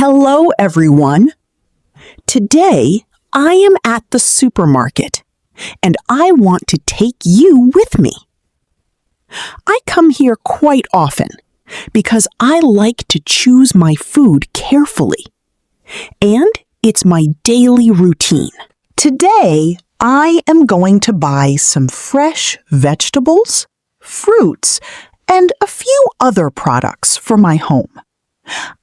Hello, everyone. Today, I am at the supermarket, and I want to take you with me. I come here quite often because I like to choose my food carefully, and it's my daily routine. Today, I am going to buy some fresh vegetables, fruits, and a few other products for my home.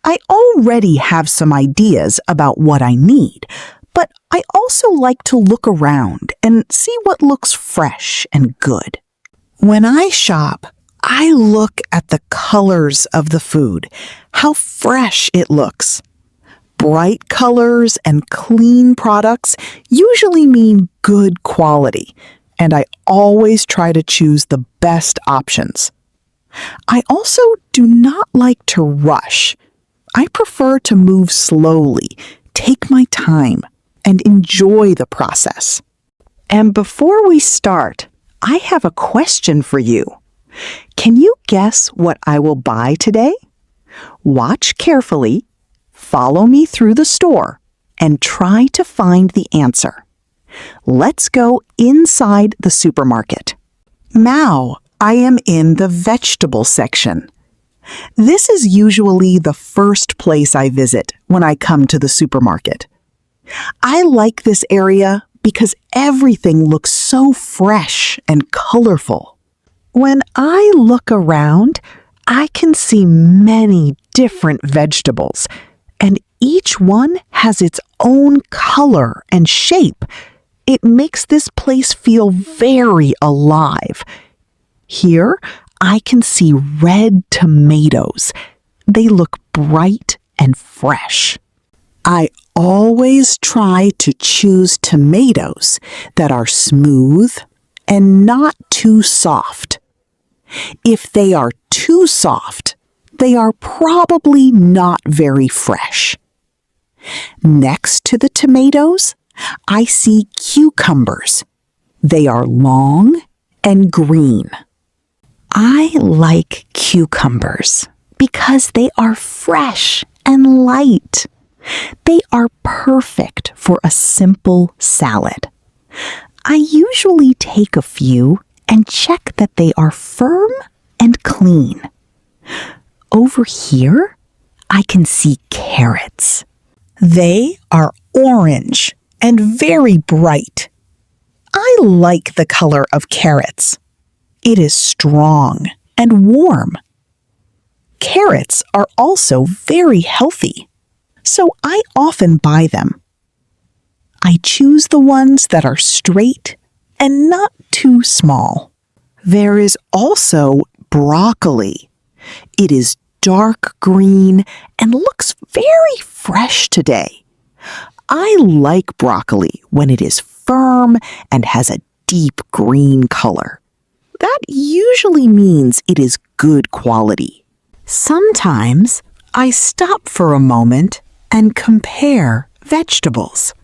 I already have some ideas about what I need, but I also like to look around and see what looks fresh and good. When I shop, I look at the colors of the food, how fresh it looks. Bright colors and clean products usually mean good quality, and I always try to choose the best options. I also do not like to rush. I prefer to move slowly, take my time, and enjoy the process. And before we start, I have a question for you. Can you guess what I will buy today? Watch carefully, follow me through the store, and try to find the answer. Let's go inside the supermarket. Now, I am in the vegetable section. This is usually the first place I visit when I come to the supermarket. I like this area because everything looks so fresh and colorful. When I look around, I can see many different vegetables, and each one has its own color and shape. It makes this place feel very alive. Here, I can see red tomatoes. They look bright and fresh. I always try to choose tomatoes that are smooth and not too soft. If they are too soft, they are probably not very fresh. Next to the tomatoes, I see cucumbers. They are long and green. I like cucumbers because they are fresh and light. They are perfect for a simple salad. I usually take a few and check that they are firm and clean. Over here, I can see carrots. They are orange and very bright. I like the color of carrots. It is strong and warm. Carrots are also very healthy, so I often buy them. I choose the ones that are straight and not too small. There is also broccoli. It is dark green and looks very fresh today. I like broccoli when it is firm and has a deep green color. That usually means it is good quality. Sometimes I stop for a moment and compare vegetables.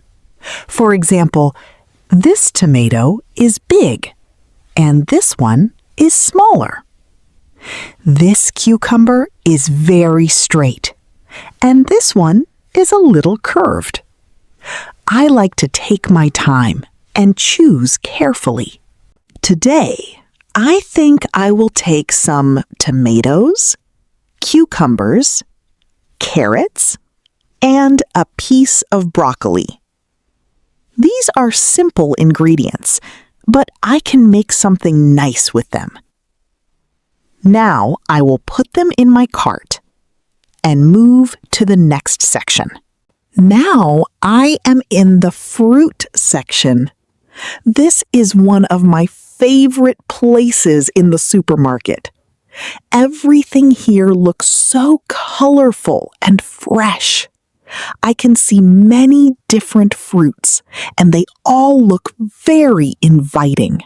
For example, this tomato is big and this one is smaller. This cucumber is very straight and this one is a little curved. I like to take my time and choose carefully. Today, I think I will take some tomatoes, cucumbers, carrots, and a piece of broccoli. These are simple ingredients, but I can make something nice with them. Now I will put them in my cart and move to the next section. Now I am in the fruit section. This is one of my favorite places in the supermarket. Everything here looks so colorful and fresh. I can see many different fruits, and they all look very inviting.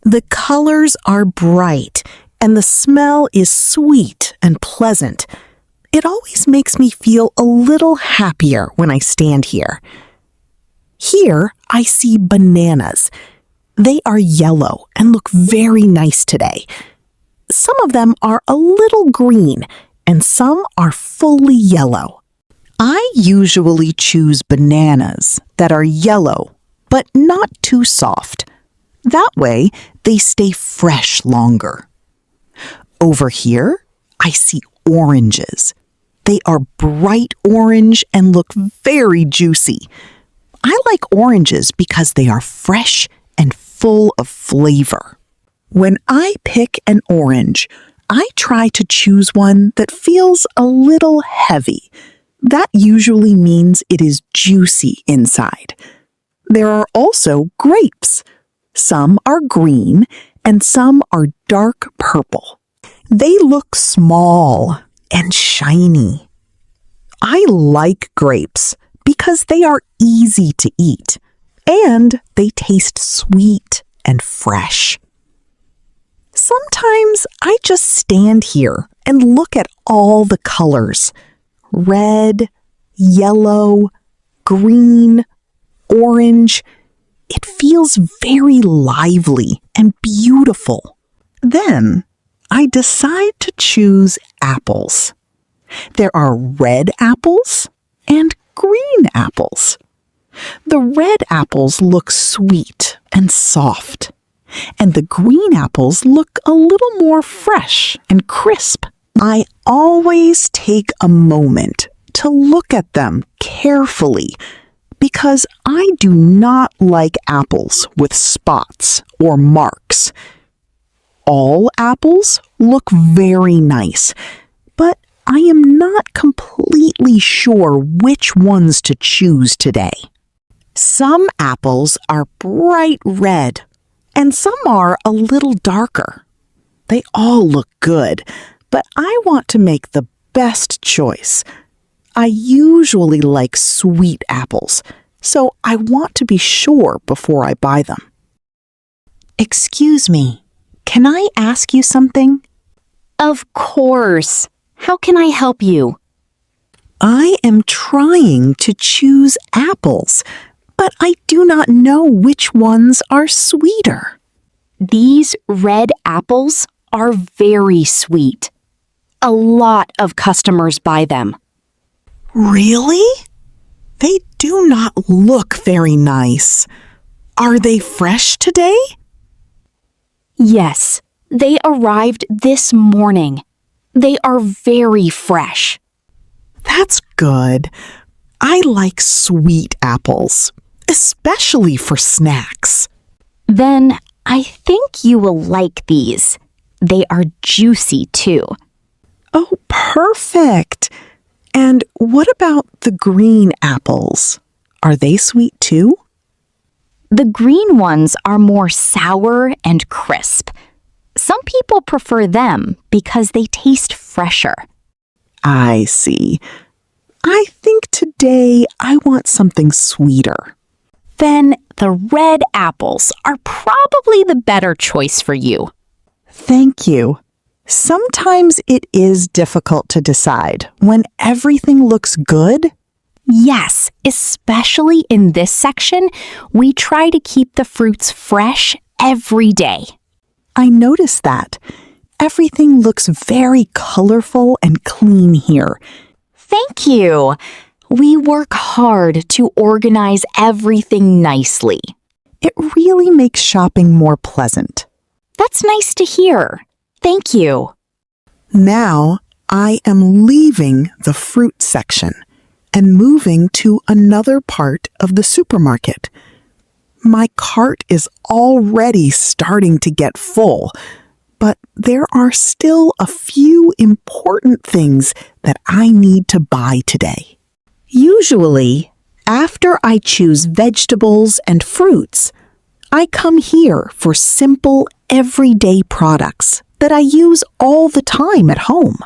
The colors are bright, and the smell is sweet and pleasant. It always makes me feel a little happier when I stand here. Here, I see bananas. They are yellow and look very nice today. Some of them are a little green, and some are fully yellow. I usually choose bananas that are yellow, but not too soft. That way, they stay fresh longer. Over here, I see oranges. They are bright orange and look very juicy. I like oranges because they are fresh and full of flavor. When I pick an orange, I try to choose one that feels a little heavy. That usually means it is juicy inside. There are also grapes. Some are green and some are dark purple. They look small and shiny. I like grapes because they are easy to eat and they taste sweet and fresh. Sometimes I just stand here and look at all the colors. Red, yellow, green, orange. It feels very lively and beautiful. Then I decide to choose apples. There are red apples and green apples. The red apples look sweet and soft, and the green apples look a little more fresh and crisp. I always take a moment to look at them carefully because I do not like apples with spots or marks. All apples look very nice, but I am not completely sure which ones to choose today. Some apples are bright red, and some are a little darker. They all look good, but I want to make the best choice. I usually like sweet apples, so I want to be sure before I buy them. Excuse me, can I ask you something? Of course. How can I help you? I am trying to choose apples, but I do not know which ones are sweeter. These red apples are very sweet. A lot of customers buy them. Really? They do not look very nice. Are they fresh today? Yes, they arrived this morning. They are very fresh. That's good. I like sweet apples, especially for snacks. Then I think you will like these. They are juicy too. Oh, perfect. And what about the green apples? Are they sweet too? The green ones are more sour and crisp. Some people prefer them because they taste fresher. I see. I think today I want something sweeter. Then the red apples are probably the better choice for you. Thank you. Sometimes it is difficult to decide when everything looks good. Yes, especially in this section, we try to keep the fruits fresh every day. I noticed that. Everything looks very colorful and clean here. Thank you. We work hard to organize everything nicely. It really makes shopping more pleasant. That's nice to hear. Thank you. Now I am leaving the fruit section and moving to another part of the supermarket. My cart is already starting to get full, but there are still a few important things that I need to buy today. Usually, after I choose vegetables and fruits, I come here for simple, everyday products that I use all the time at home.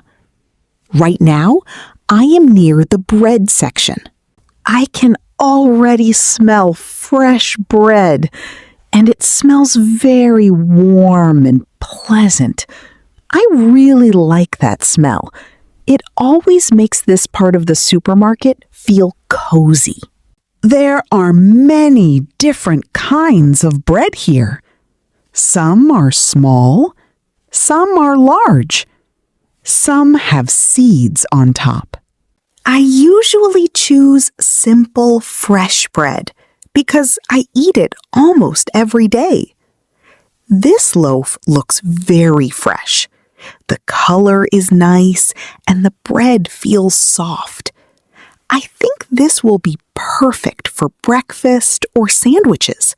Right now, I am near the bread section. I can already smell fresh bread, and it smells very warm and pleasant. I really like that smell. It always makes this part of the supermarket feel cozy. There are many different kinds of bread here. Some are small, some are large, some have seeds on top. I usually choose simple, fresh bread because I eat it almost every day. This loaf looks very fresh. The color is nice and the bread feels soft. I think this will be perfect for breakfast or sandwiches,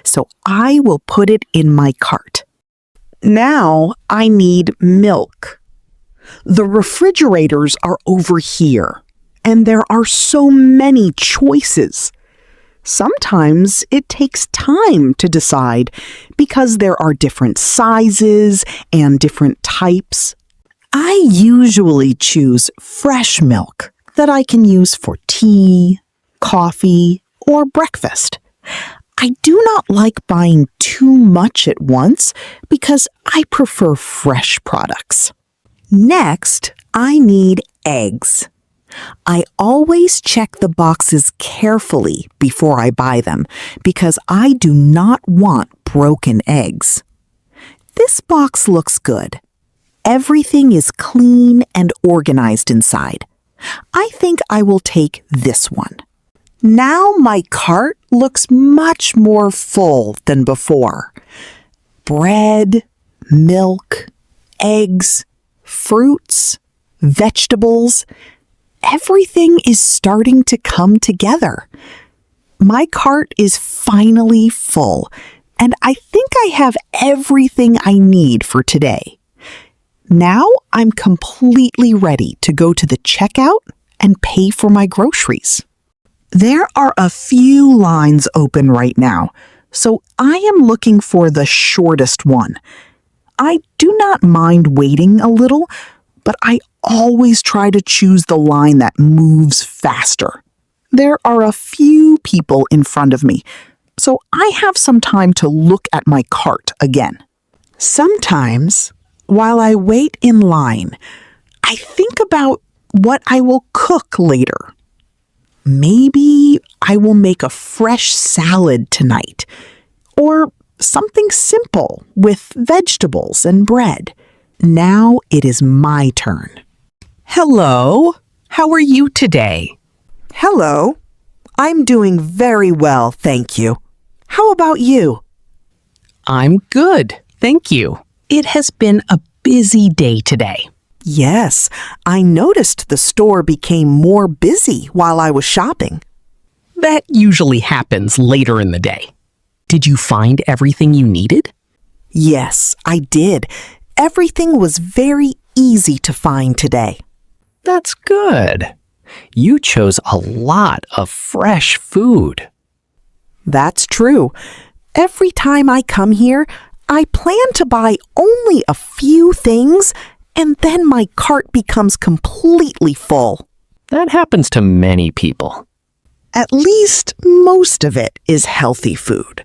so I will put it in my cart. Now I need milk. The refrigerators are over here, and there are so many choices. Sometimes it takes time to decide because there are different sizes and different types. I usually choose fresh milk that I can use for tea, coffee, or breakfast. I do not like buying too much at once because I prefer fresh products. Next, I need eggs. I always check the boxes carefully before I buy them because I do not want broken eggs. This box looks good. Everything is clean and organized inside. I think I will take this one. Now my cart looks much more full than before. Bread, milk, eggs, fruits, vegetables, everything is starting to come together. My cart is finally full, and I think I have everything I need for today. Now I'm completely ready to go to the checkout and pay for my groceries. There are a few lines open right now, so I am looking for the shortest one. I do not mind waiting a little, but I always try to choose the line that moves faster. There are a few people in front of me, so I have some time to look at my cart again. Sometimes, while I wait in line, I think about what I will cook later. Maybe I will make a fresh salad tonight, or something simple with vegetables and bread. Now it is my turn. Hello, how are you today? Hello. I'm doing very well, thank you. How about you? I'm good, thank you. It has been a busy day today. Yes, I noticed the store became more busy while I was shopping. That usually happens later in the day. Did you find everything you needed? Yes, I did. Everything was very easy to find today. That's good. You chose a lot of fresh food. That's true. Every time I come here, I plan to buy only a few things, and then my cart becomes completely full. That happens to many people. At least most of it is healthy food.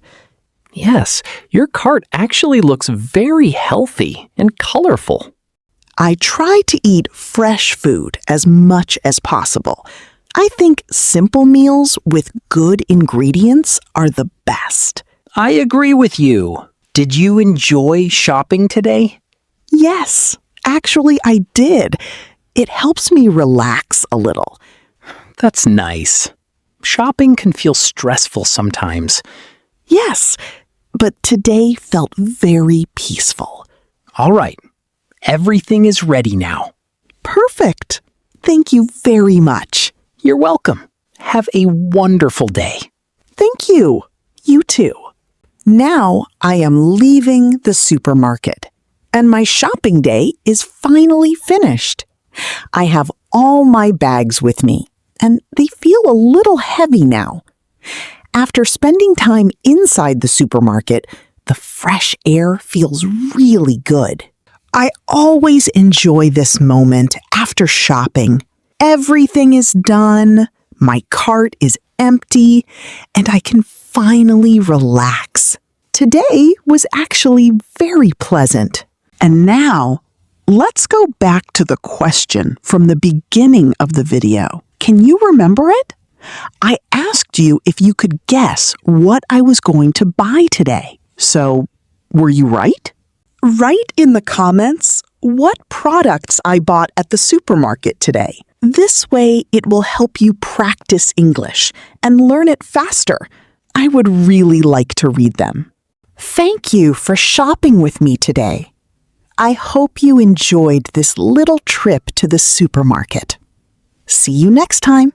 Yes, your cart actually looks very healthy and colorful. I try to eat fresh food as much as possible. I think simple meals with good ingredients are the best. I agree with you. Did you enjoy shopping today? Yes, actually I did. It helps me relax a little. That's nice. Shopping can feel stressful sometimes. Yes, but today felt very peaceful. All right, everything is ready now. Perfect. Thank you very much. You're welcome. Have a wonderful day. Thank you. You too. Now I am leaving the supermarket, and my shopping day is finally finished. I have all my bags with me, and they feel a little heavy now. After spending time inside the supermarket, the fresh air feels really good. I always enjoy this moment after shopping. Everything is done, my cart is empty, and I can finally relax. Today was actually very pleasant. And now, let's go back to the question from the beginning of the video. Can you remember it? I asked you if you could guess what I was going to buy today. So, were you right? Write in the comments what products I bought at the supermarket today. This way, it will help you practice English and learn it faster. I would really like to read them. Thank you for shopping with me today. I hope you enjoyed this little trip to the supermarket. See you next time.